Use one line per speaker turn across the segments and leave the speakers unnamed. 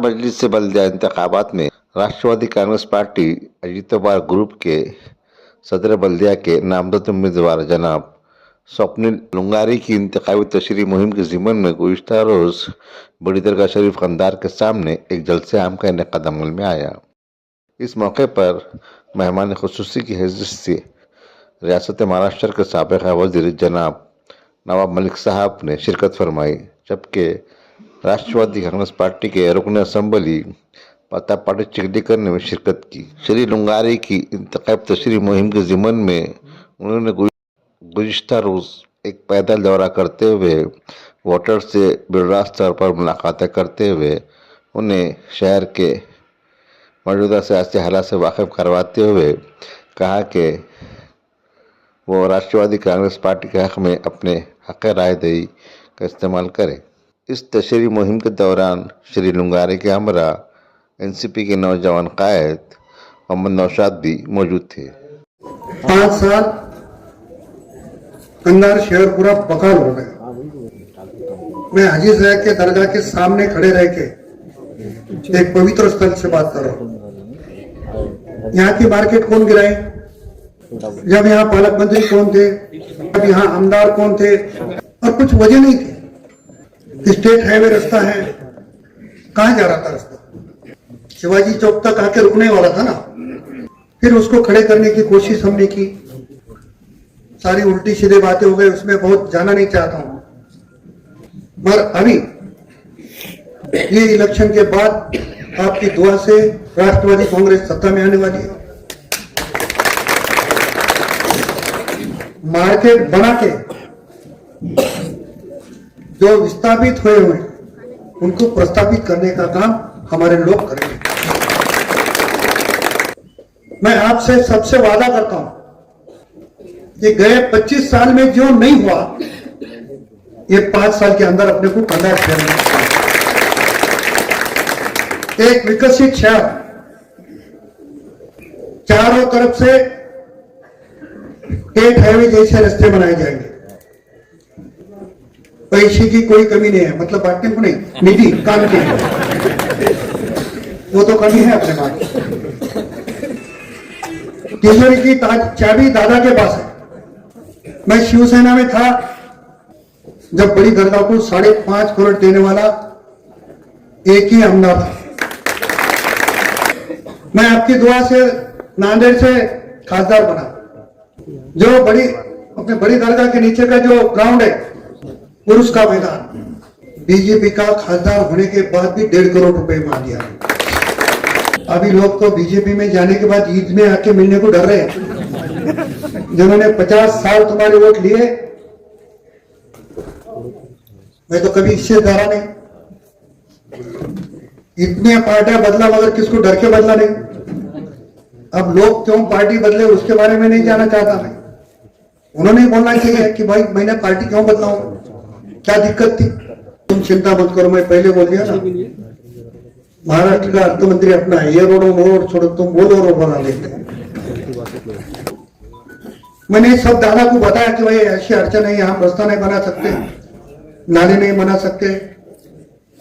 मजलिस से बल्दिया इंतखाबात में Rashtrawadi Congress party Ajit Pawar group के सदर बल्दिया के नामजद उम्मीदवार जनाब स्वप्निल लुंगारी की इंतखाबी तशरीह मुहिम के ज़िमन में गुज़िश्ता रोज़ बड़ी दरगाह शरीफ खंदार के सामने एक जलसे आम का इनेकाद अमल में आया। इस मौके पर मेहमान खुसूसी की हैसियत से रियासत महाराष्ट्र के साबिक़ वज़ीर जनाब नवाब मलिक साहब ने शिरकत फरमाई, जबकि राष्ट्रवादी कांग्रेस पार्टी के रुकन असम्बली पता पाटिल चिखलीकर ने शिरकत की। श्री लुंगारी की इंतखाब तशरीह मुहिम के ज़िमन में उन्होंने गुज़िश्ता रोज़ एक पैदल दौरा करते हुए वोटर से बिलराज तौर पर मुलाकातें करते हुए उन्हें शहर के मौजूदा सियासी हालात से वाकिफ करवाते हुए कहा कि वो राष्ट्रवादी कांग्रेस पार्टी के हक़ में अपने हक़ राय दही का इस्तेमाल करें। इस तशरीह मुहिम के दौरान श्री लुंगारी के हमरा एनसीपी के नौजवान कायद मोहम्मद नौशाद भी मौजूद थे।
5 साल कंधार शहर पूरा बकाल हो गया। मैं हाजी साहब के दरगाह के सामने खड़े रह के एक पवित्र स्थल से बात कर रहा हूँ। यहाँ की मार्केट कौन गिराए? जब यहाँ पालक मंत्री कौन थे, जब यहाँ आमदार कौन थे, और कुछ वजह नहीं थी। स्टेट हाईवे रास्ता है, कहाँ जा रहा था रास्ता? शिवाजी चौक तक आके रुकने वाला था ना। फिर उसको खड़े करने की कोशिश हमने की, सारी उल्टी सीधे बातें हो गई, उसमें बहुत जाना नहीं चाहता हूं। मगर अभी ये इलेक्शन के बाद आपकी दुआ से राष्ट्रवादी कांग्रेस सत्ता में आने वाली है। मार्केट बना के जो विस्थापित हुए उनको प्रस्तापित करने का काम हमारे लोग करेंगे। मैं आपसे सबसे वादा करता हूं कि गए 25 साल में जो नहीं हुआ, ये 5 साल के अंदर अपने को कंधार शहर में एक विकसित शहर, चारों तरफ से स्टेट हाईवे जैसे रास्ते बनाए जाएंगे। पैसे की कोई कमी नहीं है, मतलब बांटने को नहीं, निधि काम की वो तो कमी है अपने पास। तिजोरी की चाबी दादा के पास है। मैं शिवसेना में था जब बड़ी दरगाह को 5.5 करोड़ देने वाला एक ही आमदार था। मैं आपकी दुआ से नांदेड़ से खासदार बना। जो अपने बड़ी दरगाह के नीचे का जो ग्राउंड है, पुरुष का मैदान, बीजेपी का खासदार होने के बाद भी 1.5 करोड़ रुपए मांग दिया। अभी लोग तो बीजेपी में जाने के बाद ईद में आके मिलने को डर रहे हैं। जिन्होंने 50 साल तुम्हारे वोट लिए, मैं तो कभी इससे डरा नहीं। इतने पार्टियां बदला मगर किसको डर के बदला नहीं। अब लोग क्यों पार्टी बदले उसके बारे में नहीं जाना चाहता मैं। उन्होंने बोलना चाहिए कि भाई मैंने पार्टी क्यों बदलाऊं, क्या दिक्कत थी। तुम चिंता मत करो, मैं पहले बोल दिया ना, महाराष्ट्र का अर्थ मंत्री अपना है, ये रोडो मोड़ छोड़ो, तुम बोलो रो बना लेते। मैंने सब दादा को बताया कि भाई ऐसी अड़चन है, यहाँ रास्ता नहीं बना सकते, नाले नहीं बना सकते,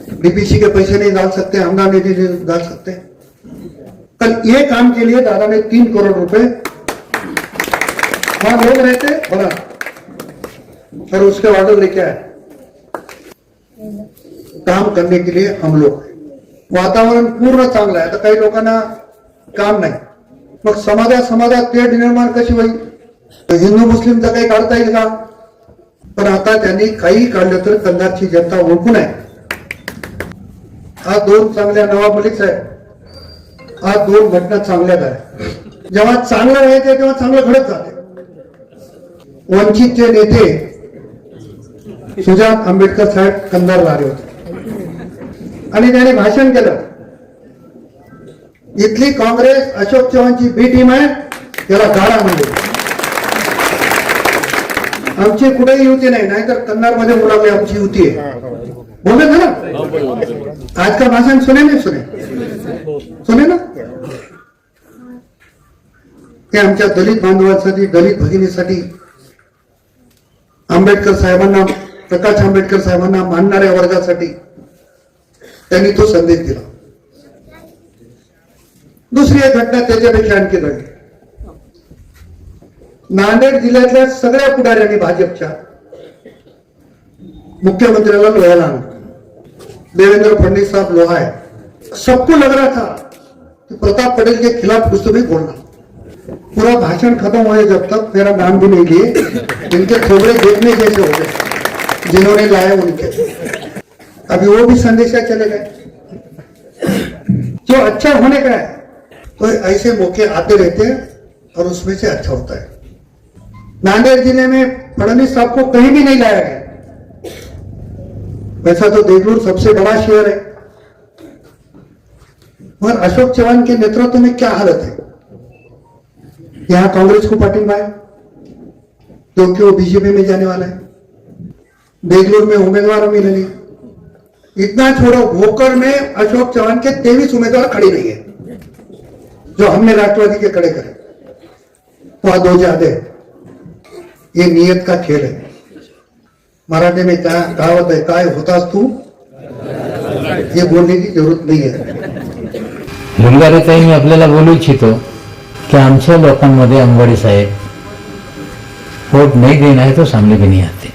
डीपीसी के पैसे नहीं डाल सकते, हमदानी नहीं डाल सकते। कल ये काम के लिए दादा ने 3 करोड़ रुपए वहां लोग रहते बना, और उसके ऑर्डर लेके आए काम करने के लिए। हम लोग वातावरण पूर्ण चांगलं आहे, तर काही लोकांना काम नाही, मग समाजात तेढ निर्माण कशी होईल? हिंदू मुस्लिमचं काही काढता येईल का? पण आता त्यांनी काही काढलं तर कंधारची जनता ओळखून आहे। आज 2 चांगल्या नवाब मलिक साहेब, आज 2 घटना चांगल्या झाल्या। जेव्हा चांगलं राहायचं तेव्हा चांगलं घडत जाते। वंचितचे नेते सुजात आंबेडकर साहेब कंधारला आले होते आणि त्याने भाषण केलं, इथली काँग्रेस अशोक चव्हाणची बी टीम आहे, त्याला गाडा म्हणजे आमची कुठेही युती नाही, नाहीतर कंधार मध्ये बोलावे आमची युती आहे, बोले ना। आज का भाषण सुने नहीं सुने ना? ते आमच्या दलित बांधवांसाठी, दलित भगिनीसाठी आंबेडकर साहेबांना प्रकाश आंबेडकर साहेबांना मानणाऱ्या वर्गासाठी त्यांनी तो संदेश दिला. दुसरी एक घटना त्याच्यापेक्षा आणखी घडली. नांदेड जिल्ह्यातल्या सगळ्या पुढाऱ्यांनी भाजपच्या मुख्यमंत्र्याला लोह्याला आणलं. देवेंद्र फडणवीस साहब लोहा है, सबको लग रहा था कि प्रताप पटेल के खिलाफ कुछ तो भी बोलना. पूरा भाषण खत्म हुए जब तक मेरा नाम भी नहीं लिए, इनके थोबड़े देखने जैसे हो गए जिन्होंने लाए उनके. अभी वो भी संदेशा चले गए. जो अच्छा होने का है तो ऐसे मौके आते रहते हैं और उसमें से अच्छा होता है. नांदेड़ जिले में फडणवीस साहब को कहीं भी नहीं लाया गया. वैसा तो देगलूर सबसे बड़ा शहर है, मगर अशोक चौहान के नेतृत्व में क्या हालत है. यहां कांग्रेस को पार्टिंबा है क्योंकि वो बीजेपी में जाने वाला है. देगलूर में उम्मीदवार मिले नहीं. इतना छोड़ो, भोकर में अशोक चौहान के 23 उम्मीदवार खड़े नहीं है जो हमने राष्ट्रवादी के खड़े करे. वहां 2 ज्यादा है. ये नियत का खेल है. मराठी में क्या कहावत है, काय होतास तू, ये बोलने की जरूरत नहीं है.
लुंगारेताई, मी आपल्याला बोलू इच्छितो की आमच्या लोकांमध्ये अंबाडी साहेब वोट नहीं देना है तो सामने भी नहीं आते.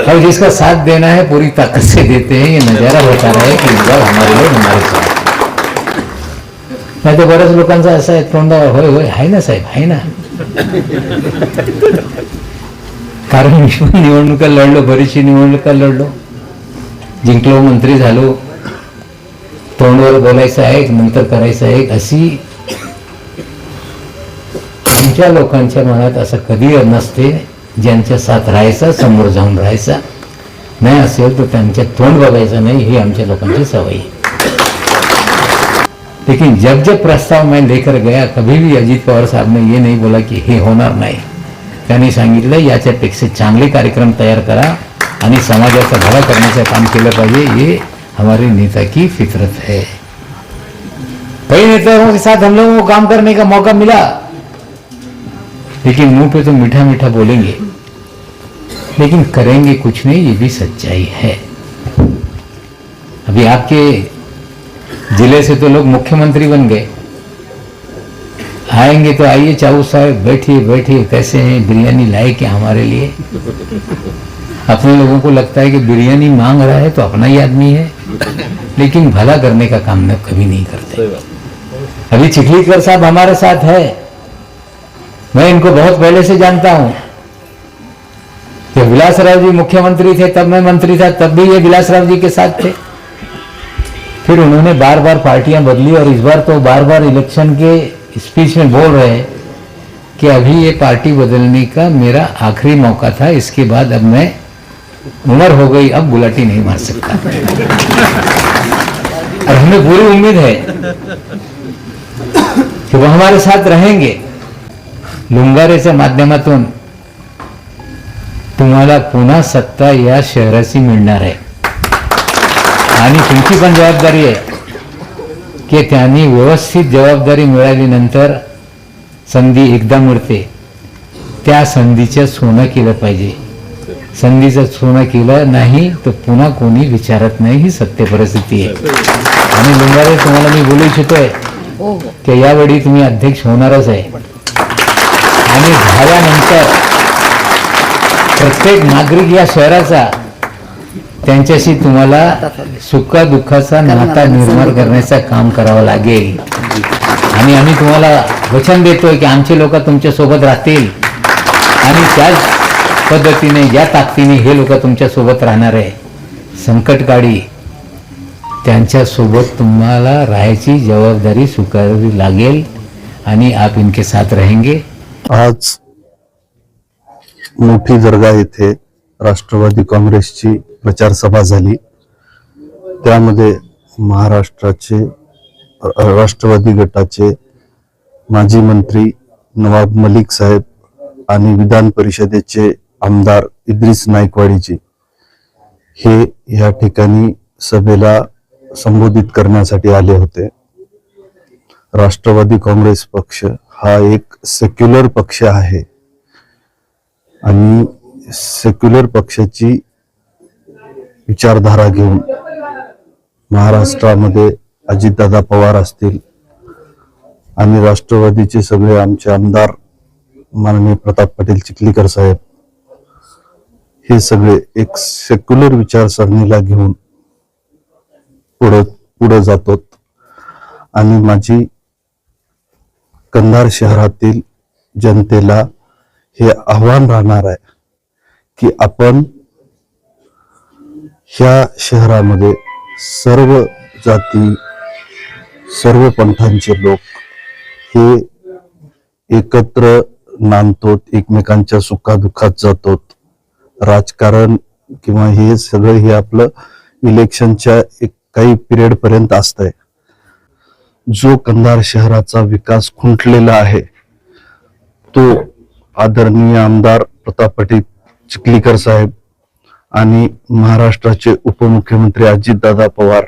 और जिसका साथ देना है पूरी ताकत से देते हैं. ये नजारा होता रहे कि जब हमारे लोग हमारे साथ. नाही तर बऱ्याच लोकांचा असं आहे तोंडावर होय होय आहे ना साहेब, आहे ना. कारण मी पण निवडणुका लढलो, बरीचशी निवडणुका लढलो, जिंकलो, मंत्री झालो. तोंडवर बोलायचं आहे, नंतर करायचं आहे, अशी आमच्या लोकांच्या मनात असं कधी नसते. ज्यांच्या साथ राहायचा, समोर जाऊन राहायचा, नाही असेल तर त्यांच्या तोंड बघायचं नाही, ही आमच्या लोकांची सवय है. लेकिन जब जब प्रस्ताव मैं लेकर गया, कभी भी अजित पवार साहब ने ये नहीं बोला कि हे होणार नाही. त्यांनी सांगितलं याच्यापेक्षा चांगले कार्यक्रम तयार करा आणि समाजाचा भला करण्याचं काम केलं पाहिजे. ये हमारे नेता की फितरत है. कई नेताओं के साथ हम लोगों को काम करने का मौका मिला, लेकिन मुंह पे तो मीठा मीठा बोलेंगे, लेकिन करेंगे कुछ नहीं. ये भी सच्चाई है. अभी आपके जिले से तो लोग मुख्यमंत्री बन गए. आएंगे तो आइए चाऊ साहब, बैठिए बैठिए, कैसे हैं, बिरयानी लाए क्या हमारे लिए. अपने लोगों को लगता है कि बिरयानी मांग रहा है तो अपना ही आदमी है, लेकिन भला करने का काम न कभी नहीं करते. अभी चिखलीकर साहब हमारे साथ है. मैं इनको बहुत पहले से जानता हूं. जब विलासराव जी मुख्यमंत्री थे तब मैं मंत्री था, तब भी ये विलासराव जी के साथ थे. फिर उन्होंने बार बार पार्टियां बदली और इस बार तो बार बार इलेक्शन के स्पीच में बोल रहे हैं कि अभी ये पार्टी बदलने का मेरा आखिरी मौका था, इसके बाद अब मैं उम्र हो गई, अब गुलाटी नहीं मार सकता. और हमें पूरी उम्मीद है कि वो हमारे साथ रहेंगे. लुंगारेच्या माध्यमातून तुम्हाला पुन्हा सत्ता या शहराची मिळणार आहे. आणि तुमची पण जबाबदारी आहे की त्यांनी व्यवस्थित जबाबदारी मिळाल्यानंतर संधी एकदा मिळते, त्या संधीचं सोनं केलं पाहिजे. संधीचं सोनं केलं नाही तर पुन्हा कोणी विचारत नाही. ही सत्य परिस्थिती आहे. आणि लुंगारे, तुम्हाला मी बोलू इच्छितोय की यावेळी तुम्ही अध्यक्ष होणारच आहे. आणि झाल्यानंतर प्रत्येक नागरिक या शहराचा त्यांच्याशी तुम्हाला सुखदुःखाचा नाता निर्माण करण्याचं काम करावं लागेल. आणि आम्ही तुम्हाला वचन देतोय की आमचे लोक तुमच्या सोबत राहतील आणि त्याच पद्धतीने ज्या ताकदीने हे लोक तुमच्या सोबत राहणार आहे. संकटकाळी त्यांच्या सोबत तुम्हाला राहायची जबाबदारी स्वीकारावी लागेल आणि आप इनके साथ रहेंगे.
आज मोठी दर्गा येथे राष्ट्रवादी काँग्रेसची प्रचार सभा झाली. त्यामध्ये महाराष्ट्राचे राष्ट्रवादी गटाचे माजी मंत्री नवाब मलिक साहेब आणि विधान परिषदेचे आमदार इद्रिस नाईकवाडीजी हे या ठिकाणी सभेला संबोधित करण्यासाठी आले होते. राष्ट्रवादी काँग्रेस पक्ष हा एक सेक्युलर पक्ष आहे आणि सेक्युलर पक्षाची विचारधारा घेऊन महाराष्ट्रामध्ये अजितदादा पवार असतील आणि राष्ट्रवादीचे सगळे आमचे आमदार माननीय प्रताप पाटील चिखलीकर साहेब, हे सगळे एक सेक्युलर विचारसरणीला घेऊन पुढे जातो. आणि माझी कंधार शहरातील जनतेला हे आव्हान राहणार आहे की आपण ह्या शहरामध्ये सर्व जाती, सर्व पंथांचे लोक हे एकत्र नांदतो, एकमेकांच्या सुखादुःखात जातो. राजकारण किंवा हे सगळं हे आपलं इलेक्शनच्या काही पिरियड पर्यंत असतंय. जो कंधार शहराचा विकास खुंटलेला आहे तो आदरणीय आमदार प्रताप पाटील चिखलीकर साहेब आणि महाराष्ट्राचे उपमुख्यमंत्री अजितदादा पवार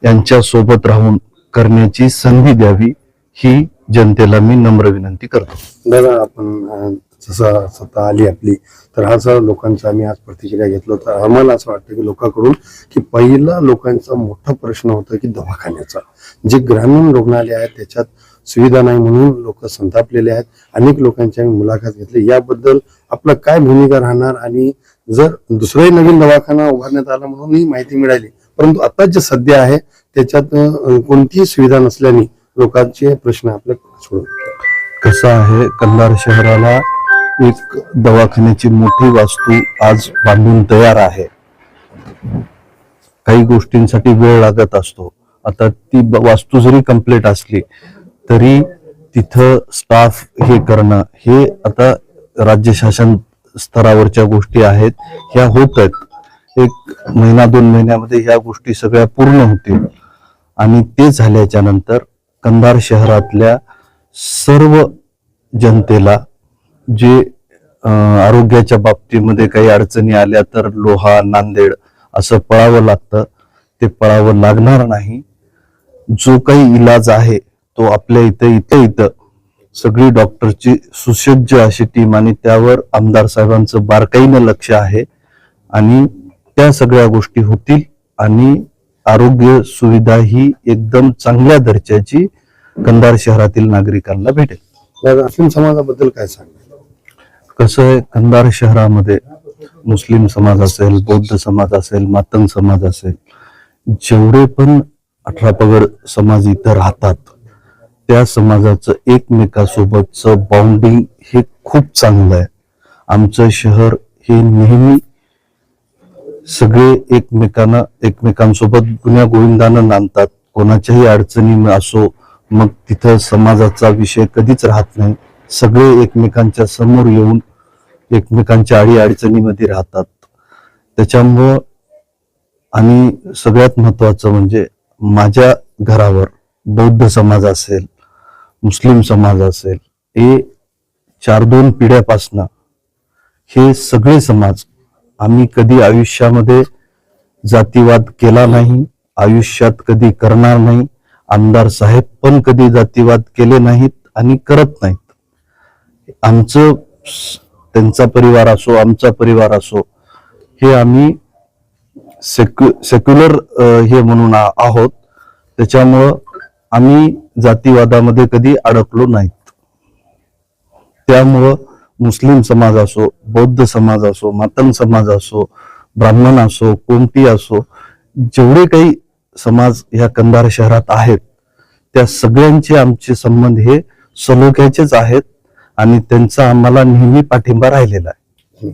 यांच्या सोबत राहून करण्याची संधी द्यावी, ही जनतेला मी नम्र विनंती करतो.
दादा, आपण जसं सत्ता आली आपली, तर हा जर लोकांचा आम्ही आज प्रतिक्रिया घेतलो, तर आम्हाला असं वाटतं की लोकांकडून की पहिला लोकांचा मोठा प्रश्न होता की दवाखान्याचा. जे ग्रामीण रुग्णालय आहेत त्याच्यात सुविधा नाही म्हणून लोक संतापलेले आहेत. अनेक लोकांची आम्ही मुलाखत घेतली. याबद्दल आपलं काय भूमिका राहणार, आणि जर दुसराही नवीन दवाखाना उभारण्यात आला म्हणून ही माहिती मिळाली, परंतु आता जे सध्या आहे त्याच्यात कोणतीही सुविधा नसल्याने लोकांचे प्रश्न आपल्या सोडून.
कसं आहे, कंधार शहराला एक दवाखान्याची मोठी वास्तू आज बांधून तयार आहे. काही गोष्टींसाठी वेळ लागत असतो. आता ती वास्तू जरी कंप्लीट असली तरी तिथं स्टाफ हे करणं, हे आता राज्य शासन स्तरावरच्या गोष्टी आहेत, ह्या होत आहेत. 1 महिना 2 महिन्यामध्ये ह्या गोष्टी सगळ्या पूर्ण होतील. आणि ते झाल्याच्या नंतर कंधार शहरातल्या सर्व जनतेला जे आरोग्याच्या बाबतीमध्ये काही अडचणी आल्या तर लोहा, नांदेड असं पळावं लागतं, ते पळावं लागणार नाही. जो काही इलाज आहे तो आपल्या इथं सगळी डॉक्टरची सुसज्ज अशी टीम आणि त्यावर आमदार साहेबांचं बारकाईनं लक्ष आहे. आणि त्या सगळ्या गोष्टी होतील आणि आरोग्य सुविधा ही एकदम चांगल्या दर्जाची कंधार शहरातील नागरिकांना भेटेल.
दादा, मुस्लिम समाजाबद्दल काय सांगा?
कसं आहे, कंधार शहरामध्ये मुस्लिम समाज असेल, बौद्ध समाज असेल, मातंग समाज असेल, जेवढे पण 18 पगड समाज इथं राहतात त्या समाजाचं एकमेकासोबतचं बॉन्डिंग हे खूप चांगलं आहे. आमचं शहर हे नेहमी सगळे एकमेकांसोबत गुण्या गोविंदानं नांदतात. कोणाच्याही अडचणी असो, मग तिथं समाजाचा विषय कधीच राहत नाही. सगळे एकमेकांच्या समोर येऊन एकमेकांच्या अडीअडचणीमध्ये राहतात. त्याच्यामुळं आणि सगळ्यात महत्वाचं म्हणजे माझ्या घरावर बौद्ध समाज असेल, मुस्लिम समाज असेल, हे 4-2 पिढ्यापासनं हे सगळे समाज आम्ही कधी आयुष्यामध्ये जातीवाद केला नाही, आयुष्यात कधी करणार नाही. आमदार साहेब पण कधी जातीवाद केले नाहीत आणि करत नाहीत. आमचं त्यांचा परिवार असो, आमचा परिवार असो, हे आम्ही सेक्युलर हे म्हणून आहोत. त्याच्यामुळं आम्ही जातीवादामध्ये कधी अडकलो नाहीत. त्यामुळं मुस्लिम समाज असो, बौद्ध समाज असो, मातंग समाज असो, ब्राह्मण असो, कोणती असो, जेवढे काही समाज ह्या कंधार शहरात आहेत त्या सगळ्यांचे आमचे संबंध हे सलोख्याचेच आहेत आणि त्यांचा आम्हाला नेहमी पाठिंबा राहिलेला आहे.